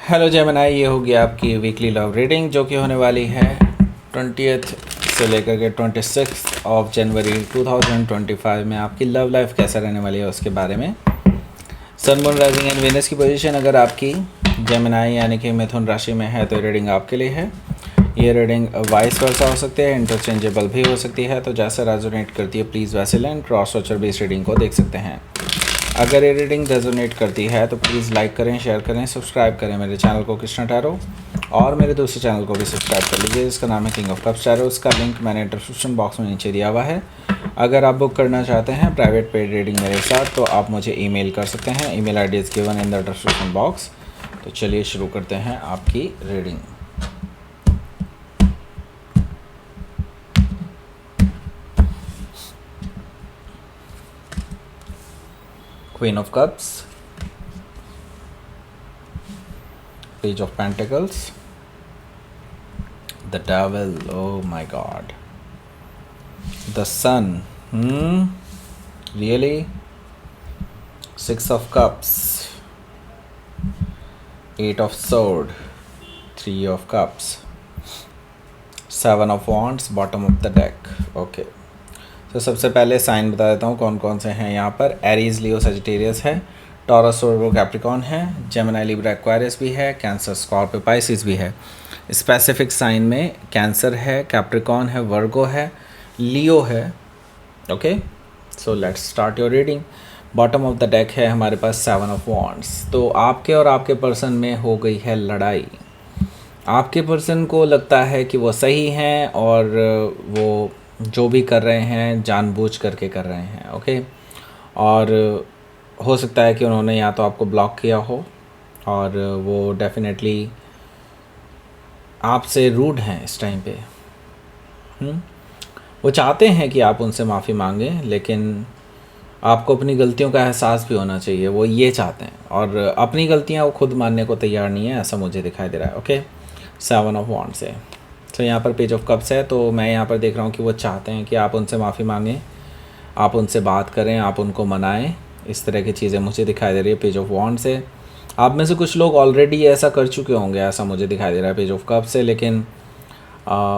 Hello Gemini, ये होगी आपकी वीकली लव रीडिंग जो कि होने वाली है 20th से लेकर के 26 ऑफ जनवरी 2025 में। आपकी लव लाइफ कैसा रहने वाली है उसके बारे में। Sun moon rising and Venus की पोजीशन अगर आपकी जेमिनी यानी कि मिथुन राशि में है तो रीडिंग आपके लिए है। ये रीडिंग वाइस वर्सा हो सकती है, इंटरचेंजेबल भी हो सकती है, तो जैसे रेजोनेट करती है प्लीज़ वैसे लें। क्रॉस वॉचर भी इस रीडिंग को देख सकते हैं। अगर ये रीडिंग रेजोनेट करती है तो प्लीज़ लाइक करें, शेयर करें, सब्सक्राइब करें मेरे चैनल को कृष्णा टैरो, और मेरे दूसरे चैनल को भी सब्सक्राइब कर लीजिए जिसका नाम है किंग ऑफ कप्स टैरो। उसका लिंक मैंने डिस्क्रिप्शन बॉक्स में नीचे दिया हुआ है। अगर आप बुक करना चाहते हैं प्राइवेट पेड रीडिंग मेरे साथ तो आप मुझे ईमेल कर सकते हैं। Email I D is given in the description box. तो चलिए शुरू करते हैं आपकी reading. Queen of Cups, Page of Pentacles, the Devil, oh my God, the Sun, really, Six of Cups, Eight of Sword, Three of Cups, Seven of Wands, bottom of the deck, okay। तो सबसे पहले sign बता देता हूँ कौन कौन से हैं यहाँ पर। एरीज, लियो, सजिटेरियस है, टॉरस, वर्गो, कैप्रिकॉर्न है, जेमिनी, लिब्रा, एक्वेरियस भी है, कैंसर, स्कॉर्पियो, पाइसिस भी है। स्पेसिफिक साइन में कैंसर है, कैप्रिकॉर्न है, वर्गो है, लियो है। Okay, so let's start your reading. Bottom of the deck है हमारे पास सेवन ऑफ वॉन्ड्स। तो आपके और आपके पर्सन में हो गई है लड़ाई। आपके पर्सन को लगता है कि वो सही हैं और वो जो भी कर रहे हैं जानबूझ करके कर रहे हैं। ओके, और हो सकता है कि उन्होंने या तो आपको ब्लॉक किया हो और वो डेफिनेटली आपसे रूड हैं इस टाइम पे। वो चाहते हैं कि आप उनसे माफ़ी मांगें, लेकिन आपको अपनी गलतियों का एहसास भी होना चाहिए। वो ये चाहते हैं और अपनी गलतियां वो खुद मानने को तैयार नहीं है, ऐसा मुझे दिखाई दे रहा है। ओके, सेवन ऑफ वॉन्ड्स है। तो यहाँ पर पेज ऑफ कप्स है। तो मैं यहाँ पर देख रहा हूँ कि वो चाहते हैं कि आप उनसे माफ़ी मांगें, आप उनसे बात करें, आप उनको मनाएं। इस तरह की चीज़ें मुझे दिखाई दे रही है पेज ऑफ वॉन्ड से। आप में से कुछ लोग ऑलरेडी ऐसा कर चुके होंगे, ऐसा मुझे दिखाई दे रहा है पेज ऑफ कप्स से। लेकिन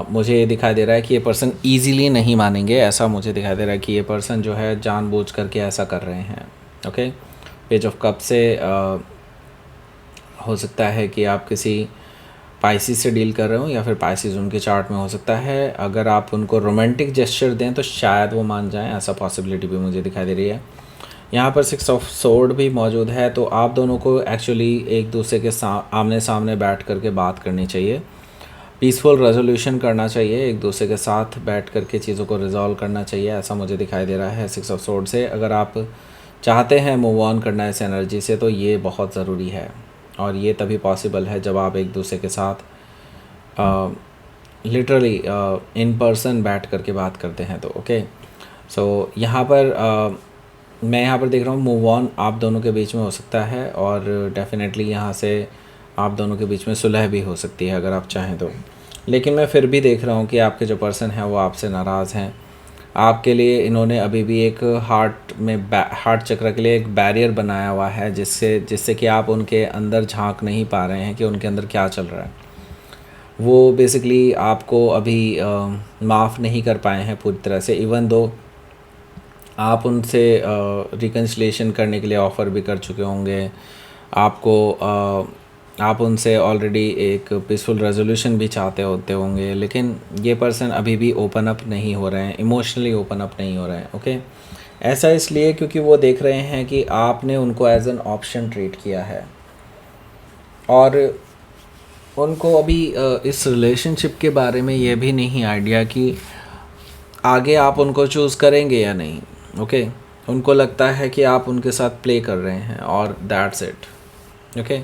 मुझे ये दिखाई दे रहा है कि ये पर्सन ईजीली नहीं मानेंगे। ऐसा मुझे दिखाई दे रहा है कि ये पर्सन जो है जानबूझ करके ऐसा कर रहे हैं। ओके, पेज ऑफ कप से हो सकता है कि आप किसी पाइसिस से डील कर रहे हो या फिर पाइसिस उनके चार्ट में हो सकता है। अगर आप उनको रोमांटिक जेस्चर दें तो शायद वो मान जाएं, ऐसा पॉसिबिलिटी भी मुझे दिखाई दे रही है। यहाँ पर सिक्स ऑफ सोर्ड भी मौजूद है। तो आप दोनों को एक्चुअली एक दूसरे के आमने सामने बैठ करके बात करनी चाहिए, पीसफुल रेजोल्यूशन करना चाहिए, एक दूसरे के साथ बैठ करके चीज़ों को रिजॉल्व करना चाहिए, ऐसा मुझे दिखाई दे रहा है सिक्स ऑफ सोर्ड से। अगर आप चाहते हैं मूव ऑन करना इस एनर्जी से तो ये बहुत ज़रूरी है, और ये तभी पॉसिबल है जब आप एक दूसरे के साथ लिटरली इन पर्सन बैठ करके बात करते हैं। तो ओके, सो यहाँ पर मैं यहाँ पर देख रहा हूँ मूव ऑन आप दोनों के बीच में हो सकता है, और डेफिनेटली यहाँ से आप दोनों के बीच में सुलह भी हो सकती है अगर आप चाहें तो। लेकिन मैं फिर भी देख रहा हूँ कि आपके जो पर्सन हैं वो आपसे नाराज़ हैं। आपके लिए इन्होंने अभी भी एक हार्ट चक्र के लिए एक बैरियर बनाया हुआ है, जिससे कि आप उनके अंदर झांक नहीं पा रहे हैं कि उनके अंदर क्या चल रहा है। वो बेसिकली आपको अभी माफ़ नहीं कर पाए हैं पूरी तरह से, इवन दो आप उनसे रिकन्सिलेशन करने के लिए ऑफ़र भी कर चुके होंगे। आप उनसे ऑलरेडी एक पीसफुल रेजोल्यूशन भी चाहते होते होंगे, लेकिन ये पर्सन अभी भी ओपन अप नहीं हो रहे हैं, इमोशनली ओपन अप नहीं हो रहे हैं। ओके, ऐसा इसलिए क्योंकि वो देख रहे हैं कि आपने उनको एज एन ऑप्शन ट्रीट किया है, और उनको अभी इस रिलेशनशिप के बारे में ये भी नहीं आइडिया कि आगे आप उनको चूज़ करेंगे या नहीं। ओके, उनको लगता है कि आप उनके साथ प्ले कर रहे हैं और दैट्स इट। ओके,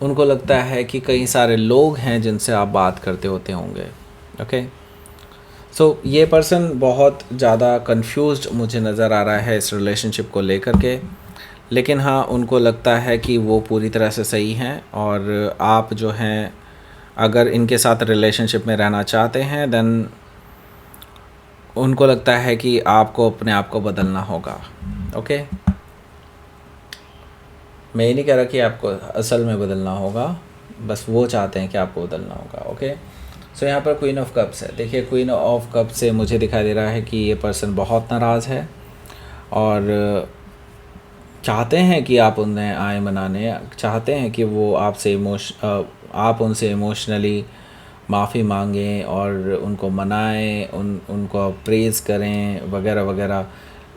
उनको लगता है कि कई सारे लोग हैं जिनसे आप बात करते होते होंगे। ओके, सो ये पर्सन बहुत ज़्यादा कंफ्यूज्ड मुझे नज़र आ रहा है इस रिलेशनशिप को लेकर के। लेकिन हाँ, उनको लगता है कि वो पूरी तरह से सही हैं, और आप जो हैं अगर इनके साथ रिलेशनशिप में रहना चाहते हैं देन उनको लगता है कि आपको अपने आप को बदलना होगा। ओके, मैं ये नहीं कह रहा कि आपको असल में बदलना होगा, बस वो चाहते हैं कि आपको बदलना होगा। ओके, सो यहाँ पर क्वीन ऑफ कप्स है। देखिए क्वीन ऑफ कप से मुझे दिखाई दे रहा है कि ये पर्सन बहुत नाराज़ है और चाहते हैं कि आप उन्हें आए मनाने, चाहते हैं कि वो आपसे आप उनसे इमोशनली माफ़ी मांगें और उनको मनाएं, उनको प्रेज़ करें वगैरह वगैरह।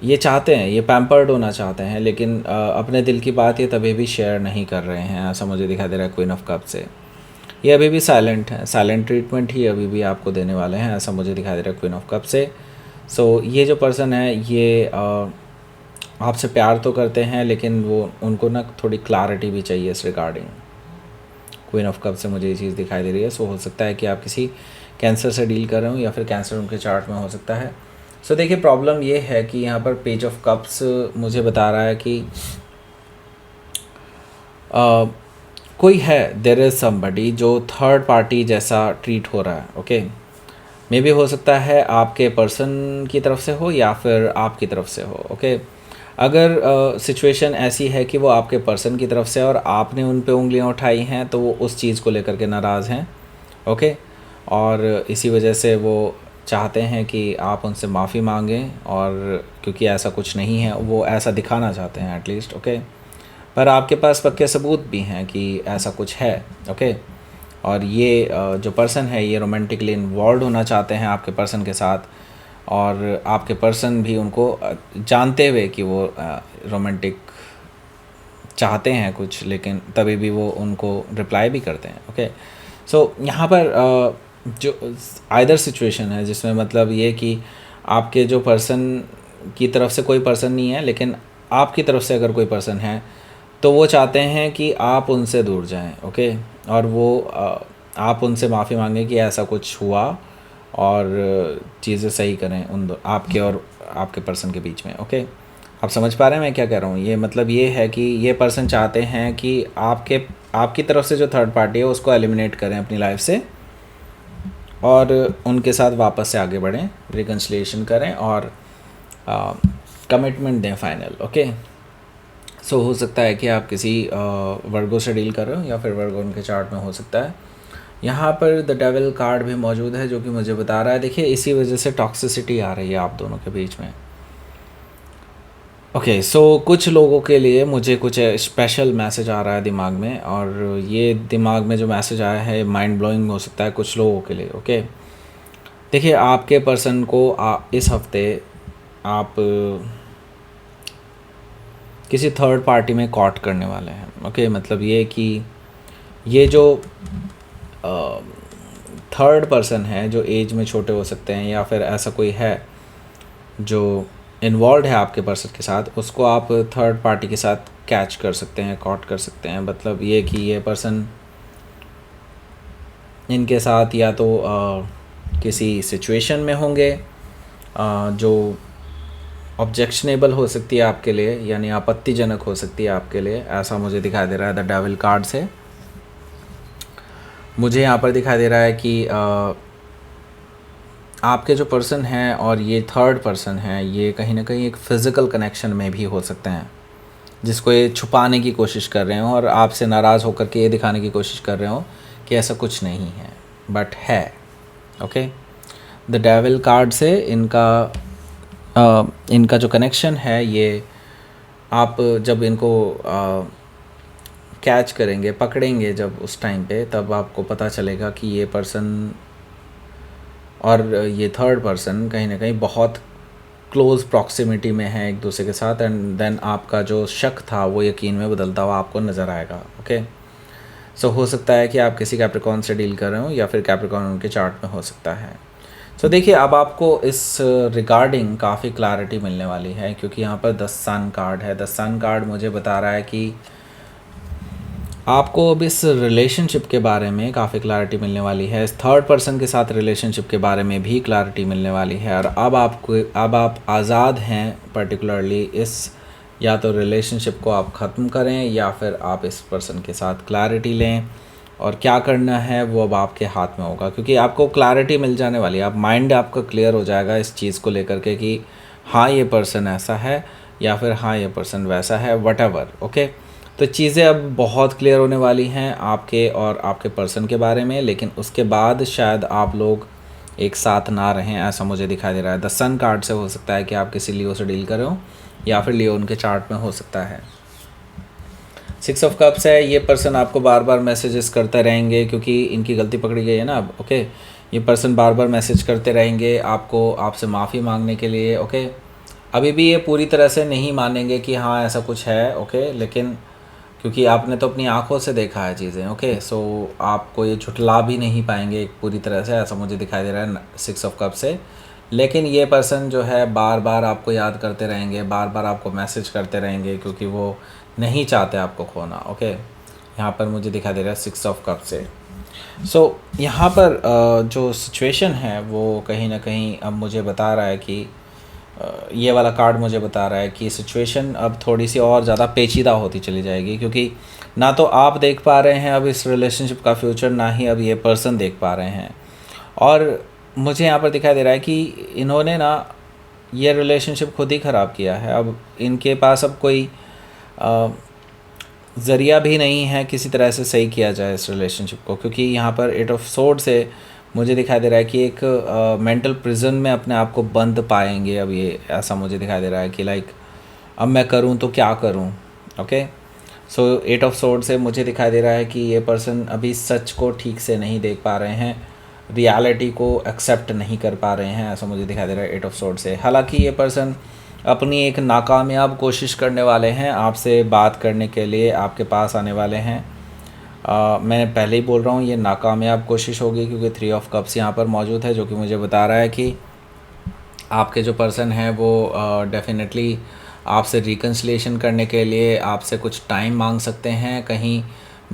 ये चाहते हैं, ये पैम्पर्ड होना चाहते हैं, लेकिन अपने दिल की बात ये तभी भी शेयर नहीं कर रहे हैं, ऐसा मुझे दिखाई दे रहा है क्वीन ऑफ कप से। ये अभी भी साइलेंट है, साइलेंट ट्रीटमेंट ही अभी भी आपको देने वाले हैं, ऐसा मुझे दिखाई दे रहा है क्वीन ऑफ कप से। सो ये जो पर्सन है ये आपसे प्यार तो करते हैं, लेकिन वो उनको ना थोड़ी क्लैरिटी भी चाहिए इस रिगार्डिंग। क्वीन ऑफ कप से मुझे ये चीज़ दिखाई दे रही है। सो हो सकता है कि आप किसी कैंसर से डील कर रहे हो या फिर कैंसर उनके चार्ट में हो सकता है। सो देखिए प्रॉब्लम ये है कि यहाँ पर पेज ऑफ कप्स मुझे बता रहा है कि कोई है, देयर इज़ समबडी जो थर्ड पार्टी जैसा ट्रीट हो रहा है। ओके, मे भी हो सकता है आपके पर्सन की तरफ से हो या फिर आपकी तरफ से हो। ओके, अगर सिचुएशन ऐसी है कि वो आपके पर्सन की तरफ से और आपने उन पे उंगलियां उठाई हैं तो वो उस चीज़ को लेकर के नाराज़ हैं। ओके, और इसी वजह से वो चाहते हैं कि आप उनसे माफ़ी मांगें, और क्योंकि ऐसा कुछ नहीं है, वो ऐसा दिखाना चाहते हैं एटलीस्ट। ओके, पर आपके पास पक्के सबूत भी हैं कि ऐसा कुछ है। ओके, और ये जो पर्सन है ये रोमांटिकली इन्वॉल्व होना चाहते हैं आपके पर्सन के साथ, और आपके पर्सन भी उनको जानते हुए कि वो रोमांटिक चाहते हैं कुछ, लेकिन तभी भी वो उनको रिप्लाई भी करते हैं। ओके, सो यहाँ पर जो आइदर सिचुएशन है जिसमें मतलब ये कि आपके जो पर्सन की तरफ से कोई पर्सन नहीं है, लेकिन आपकी तरफ से अगर कोई पर्सन है तो वो चाहते हैं कि आप उनसे दूर जाएं। ओके, और वो आप उनसे माफ़ी मांगें कि ऐसा कुछ हुआ और चीज़ें सही करें उन दो आपके और आपके पर्सन के बीच में। ओके, आप समझ पा रहे हैं मैं क्या कह रहा हूँ? ये मतलब ये है कि ये पर्सन चाहते हैं कि आपकी तरफ से जो थर्ड पार्टी है उसको एलिमिनेट करें अपनी लाइफ से, और उनके साथ वापस से आगे बढ़ें, रिकन्सिलिएशन करें और कमिटमेंट दें फाइनल। ओके, सो हो सकता है कि आप किसी वर्गो से डील कर रहे हो या फिर वर्गो उनके चार्ट में हो सकता है। यहाँ पर द डेविल कार्ड भी मौजूद है जो कि मुझे बता रहा है, देखिए इसी वजह से टॉक्सिसिटी आ रही है आप दोनों के बीच में। ओके, सो कुछ लोगों के लिए मुझे कुछ स्पेशल मैसेज आ रहा है दिमाग में, और ये दिमाग में जो मैसेज आया है माइंड ब्लोइंग हो सकता है कुछ लोगों के लिए। ओके, देखिए आपके पर्सन को इस हफ्ते आप किसी थर्ड पार्टी में कॉट करने वाले हैं। ओके, मतलब ये कि ये जो थर्ड पर्सन है जो एज में छोटे हो सकते हैं या फिर ऐसा कोई है जो इन्वॉल्व है आपके पर्सन के साथ, उसको आप थर्ड पार्टी के साथ कैच कर सकते हैं, कॉट कर सकते हैं। मतलब ये कि ये पर्सन इनके साथ या तो किसी सिचुएशन में होंगे जो ऑब्जेक्शनेबल हो सकती है आपके लिए, यानी आपत्तिजनक हो सकती है आपके लिए, ऐसा मुझे दिखाई दे रहा है द डेविल कार्ड से। मुझे यहाँ पर दिखाई दे रहा है कि आपके जो पर्सन हैं और ये थर्ड पर्सन हैं, ये कहीं ना कहीं एक फ़िज़िकल कनेक्शन में भी हो सकते हैं, जिसको ये छुपाने की कोशिश कर रहे हो और आपसे नाराज़ होकर के ये दिखाने की कोशिश कर रहे हो कि ऐसा कुछ नहीं है, बट है। ओके, द डेविल कार्ड से इनका जो कनेक्शन है, ये आप जब इनको कैच करेंगे, पकड़ेंगे जब उस टाइम पे, तब आपको पता चलेगा कि ये पर्सन और ये थर्ड पर्सन कहीं ना कहीं बहुत क्लोज़ प्रॉक्सिमिटी में है एक दूसरे के साथ, एंड देन आपका जो शक था वो यकीन में बदलता हुआ आपको नज़र आएगा। ओके, सो हो सकता है कि आप किसी कैप्रिकॉर्न से डील कर रहे हो या फिर कैप्रिकॉर्न उनके चार्ट में हो सकता है। सो देखिए अब आपको इस रिगार्डिंग काफ़ी क्लैरिटी मिलने वाली है, क्योंकि यहाँ पर द सन कार्ड है। द सन कार्ड मुझे बता रहा है कि आपको अब इस रिलेशनशिप के बारे में काफ़ी क्लैरिटी मिलने वाली है, इस थर्ड पर्सन के साथ रिलेशनशिप के बारे में भी क्लैरिटी मिलने वाली है, और अब आप आज़ाद हैं पर्टिकुलरली इस या तो रिलेशनशिप को आप ख़त्म करें या फिर आप इस पर्सन के साथ क्लैरिटी लें, और क्या करना है वो अब आपके हाथ में होगा, क्योंकि आपको क्लैरिटी मिल जाने वाली है। आप माइंड आपका क्लियर हो जाएगा इस चीज़ को लेकर के कि हाँ ये पर्सन ऐसा है या फिर हाँ ये पर्सन वैसा है, वट एवर। ओके, तो चीज़ें अब बहुत क्लियर होने वाली हैं आपके और आपके पर्सन के बारे में, लेकिन उसके बाद शायद आप लोग एक साथ ना रहें, ऐसा मुझे दिखाई दे रहा है। द सन कार्ड से हो सकता है कि आप किसी लियो से डील कर रहे हो, या फिर लियो उनके चार्ट में हो सकता है। 6 ऑफ कप्स है, ये पर्सन आपको बार बार मैसेजेस करते रहेंगे, क्योंकि इनकी गलती पकड़ी गई है ना अब। ओके, ये पर्सन बार बार मैसेज करते रहेंगे आपको, आपसे माफ़ी मांगने के लिए। ओके, अभी भी ये पूरी तरह से नहीं मानेंगे कि हाँ ऐसा कुछ है। ओके, लेकिन क्योंकि आपने तो अपनी आंखों से देखा है चीज़ें। ओके, सो आपको ये झुठला भी नहीं पाएंगे पूरी तरह से, ऐसा मुझे दिखाई दे रहा है 6 ऑफ कप से। लेकिन ये पर्सन जो है बार बार आपको याद करते रहेंगे, बार बार आपको मैसेज करते रहेंगे, क्योंकि वो नहीं चाहते आपको खोना। ओके, यहाँ पर मुझे दिखाई दे रहा है 6 ऑफ कप से। सो यहाँ पर जो सिचुएशन है वो कहीं ना कहीं अब मुझे बता रहा है कि ये वाला कार्ड मुझे बता रहा है कि सिचुएशन अब थोड़ी सी और ज़्यादा पेचीदा होती चली जाएगी, क्योंकि ना तो आप देख पा रहे हैं अब इस रिलेशनशिप का फ्यूचर, ना ही अब ये पर्सन देख पा रहे हैं। और मुझे यहाँ पर दिखाई दे रहा है कि इन्होंने ना ये रिलेशनशिप खुद ही ख़राब किया है। अब इनके पास अब कोई ज़रिया भी नहीं है किसी तरह से सही किया जाए इस रिलेशनशिप को, क्योंकि यहाँ पर 8 ऑफ सोर्ड से मुझे दिखाई दे रहा है कि एक मेंटल प्रिजन में अपने आप को बंद पाएंगे अब ये, ऐसा मुझे दिखाई दे रहा है कि लाइक अब मैं करूँ तो क्या करूँ। ओके, सो 8 ऑफ सोर्ड से मुझे दिखाई दे रहा है कि ये पर्सन अभी सच को ठीक से नहीं देख पा रहे हैं, रियलिटी को एक्सेप्ट नहीं कर पा रहे हैं, ऐसा मुझे दिखाई दे रहा है 8 ऑफ सोर्ड से। हालांकि ये पर्सन अपनी एक नाकामयाब कोशिश करने वाले हैं आपसे बात करने के लिए, आपके पास आने वाले हैं। मैं पहले ही बोल रहा हूँ ये नाकामयाब कोशिश होगी, क्योंकि 3 ऑफ कप्स यहाँ पर मौजूद है, जो कि मुझे बता रहा है कि आपके जो पर्सन है वो डेफिनेटली आपसे रिकन्सिलिएशन करने के लिए आपसे कुछ टाइम मांग सकते हैं कहीं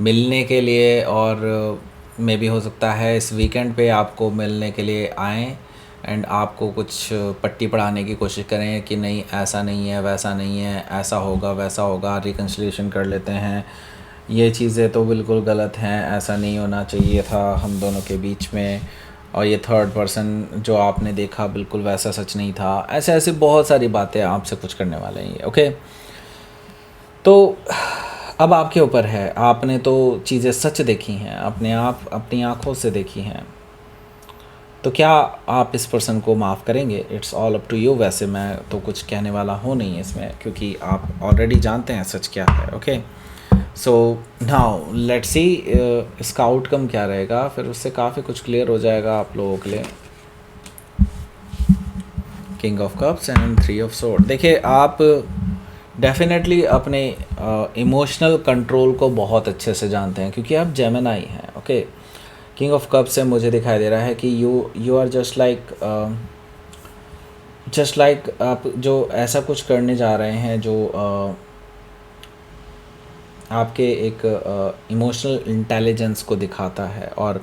मिलने के लिए, और मे भी हो सकता है इस वीकेंड पे आपको मिलने के लिए आएँ एंड आपको कुछ पट्टी पढ़ाने की कोशिश करें कि नहीं ऐसा नहीं है, वैसा नहीं है, ऐसा होगा वैसा होगा, रिकन्सिलिएशन कर लेते हैं, ये चीज़ें तो बिल्कुल गलत हैं, ऐसा नहीं होना चाहिए था हम दोनों के बीच में, और ये थर्ड पर्सन जो आपने देखा बिल्कुल वैसा सच नहीं था। ऐसे ऐसे बहुत सारी बातें आपसे कुछ करने वाले हैं ये। ओके, तो अब आपके ऊपर है, आपने तो चीज़ें सच देखी हैं, अपने आप अपनी आँखों से देखी हैं, तो क्या आप इस पर्सन को माफ़ करेंगे? It's all up to you. वैसे मैं तो कुछ कहने वाला हूँ नहीं इसमें, क्योंकि आप ऑलरेडी जानते हैं सच क्या है। Okay, so now let's see इसका आउटकम क्या रहेगा, फिर उससे काफ़ी कुछ क्लियर हो जाएगा आप लोगों के लिए। King of cups and 3 of sword. देखिए, आप डेफिनेटली अपने इमोशनल कंट्रोल को बहुत अच्छे से जानते हैं, क्योंकि आप जेमिनी हैं। ओके, किंग ऑफ कप्स से मुझे दिखाई दे रहा है कि यू आर जस्ट लाइक आप जो ऐसा कुछ करने जा रहे हैं जो आपके एक इमोशनल इंटेलिजेंस को दिखाता है, और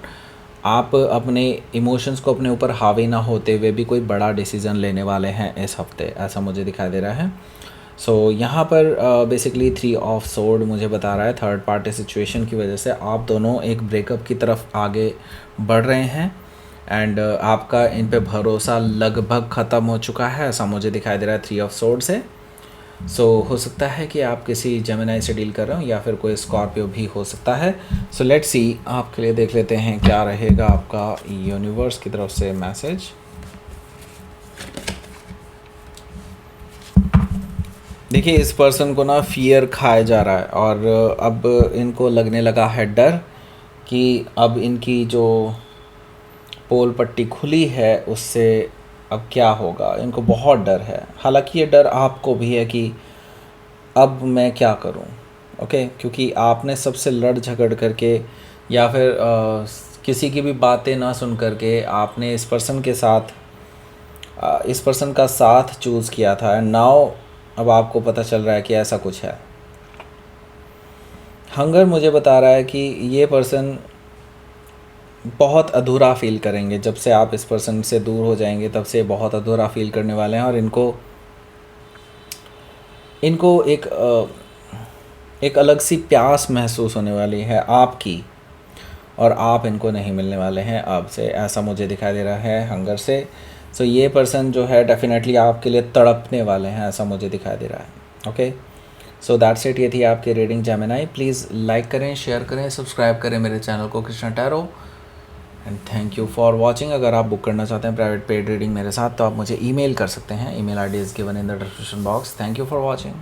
आप अपने इमोशंस को अपने ऊपर हावी ना होते हुए भी कोई बड़ा डिसीज़न लेने वाले हैं इस हफ्ते, ऐसा मुझे दिखाई दे रहा है। सो यहाँ पर बेसिकली 3 ऑफ सोर्ड मुझे बता रहा है थर्ड पार्टी सिचुएशन की वजह से आप दोनों एक ब्रेकअप की तरफ आगे बढ़ रहे हैं, एंड आपका इन पे भरोसा लगभग ख़त्म हो चुका है, ऐसा मुझे दिखाई दे रहा है 3 ऑफ सोर्ड से। सो हो सकता है कि आप किसी जेमिनी से डील कर रहे हो, या फिर कोई स्कॉर्पियो भी हो सकता है। सो लेट्स सी, आपके लिए देख लेते हैं क्या रहेगा आपका यूनिवर्स की तरफ से मैसेज। देखिए, इस पर्सन को ना फियर खाया जा रहा है, और अब इनको लगने लगा है डर कि अब इनकी जो पोल पट्टी खुली है उससे अब क्या होगा, इनको बहुत डर है। हालांकि ये डर आपको भी है कि अब मैं क्या करूं। ओके, क्योंकि आपने सबसे लड़ झगड़ करके या फिर किसी की भी बातें ना सुन करके आपने इस पर्सन के साथ इस पर्सन का साथ चूज़ किया था, एंड नाउ अब आपको पता चल रहा है कि ऐसा कुछ है। हंगर मुझे बता रहा है कि ये पर्सन बहुत अधूरा फील करेंगे जब से आप इस पर्सन से दूर हो जाएंगे, तब से बहुत अधूरा फील करने वाले हैं, और इनको एक अलग सी प्यास महसूस होने वाली है आपकी, और आप इनको नहीं मिलने वाले हैं अब से, ऐसा मुझे दिखाई दे रहा है हंगर से। सो ये पर्सन जो है डेफिनेटली आपके लिए तड़पने वाले हैं, ऐसा मुझे दिखाई दे रहा है। ओके, सो दैट्स इट, ये थी आपकी रीडिंग जेमिनी। प्लीज़ लाइक करें, शेयर करें, सब्सक्राइब करें मेरे चैनल को Krishna tarot. And thank you for watching. अगर आप बुक करना चाहते हैं प्राइवेट पेड रीडिंग मेरे साथ तो आप मुझे ईमेल कर सकते हैं। Email ID is given in the description box. Thank you for watching.